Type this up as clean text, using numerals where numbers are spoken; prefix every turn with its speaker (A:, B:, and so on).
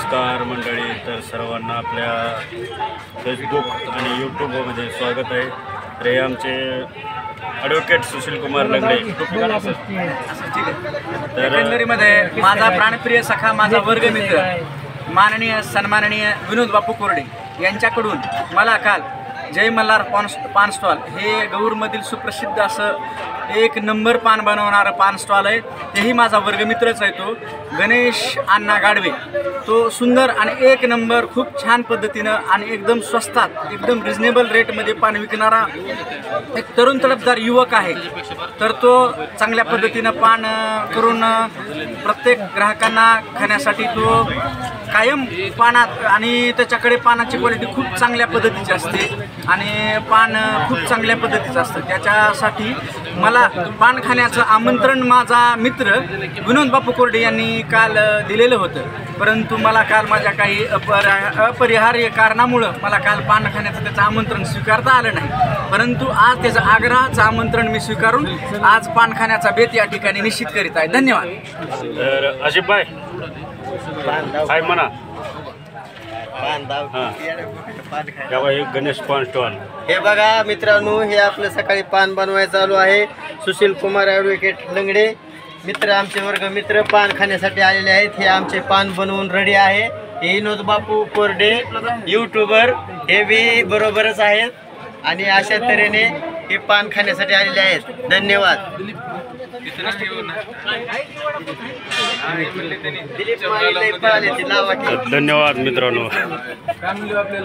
A: नमस्कार मंडळी, तर सर्वांना आपल्या फेसबुक आणि यूट्यूबमध्ये स्वागत आहे. तर हे आमचे ॲडव्होकेट सुशील कुमार लंगडे.
B: तर एकंदरीमध्ये माझा प्राणप्रिय सखा, माझा वर्गमित्र माननीय सन्माननीय विनोद बापू कोरडे यांच्याकडून मला काल जय मल्हार पान स्टॉल हे गौरमधील सुप्रसिद्ध असं एक नंबर पान बनवणारं पान स्टॉल आहे. तेही माझा वर्गमित्रच आहे, तो गणेश अण्णा गाडवे. तो सुंदर आणि एक नंबर खूप छान पद्धतीनं आणि एकदम स्वस्तात एकदम रिजनेबल रेटमध्ये पान विकणारा एक तरुण तडफदार युवक आहे. तर तो चांगल्या पद्धतीनं पान करून प्रत्येक ग्राहकांना खाण्यासाठी तो कायम पानात, आणि त्याच्याकडे पानाची क्वालिटी खूप चांगल्या पद्धतीची असते आणि पान खूप चांगल्या पद्धतीचं असतं. त्याच्यासाठी मला पान खाण्याचं आमंत्रण माझा मित्र विनोद बापू कोरडे यांनी काल दिलेलं होतं, परंतु मला काल माझ्या काही अपरिहार्य कारणामुळं मला काल पान खाण्याचं त्याचं आमंत्रण स्वीकारता आलं नाही. परंतु आज त्याचं आग्रहाचं आमंत्रण मी स्वीकारून आज पान खाण्याचा बेत या ठिकाणी निश्चित करीत आहे. धन्यवाद.
A: तर अजिब भाई काय म्हणा. गणेश पान स्टॉल
C: हे बघा मित्रांनो, हे आपलं सकाळी पान बनवायचं चालू आहे. सुशील कुमार ॲडव्होकेट लंगडे मित्र, आमचे वर्ग मित्र पान खाण्यासाठी आलेले आहेत. हे आमचे पान बनवून रेडी आहे. हे विनोद बापू कोरडे यूट्यूबर हे बी बरोबरच आहेत आणि अशा तऱ्हेने हे पान खाण्यासाठी आलेले आहेत. धन्यवाद.
A: धन्यवाद मित्रांनो.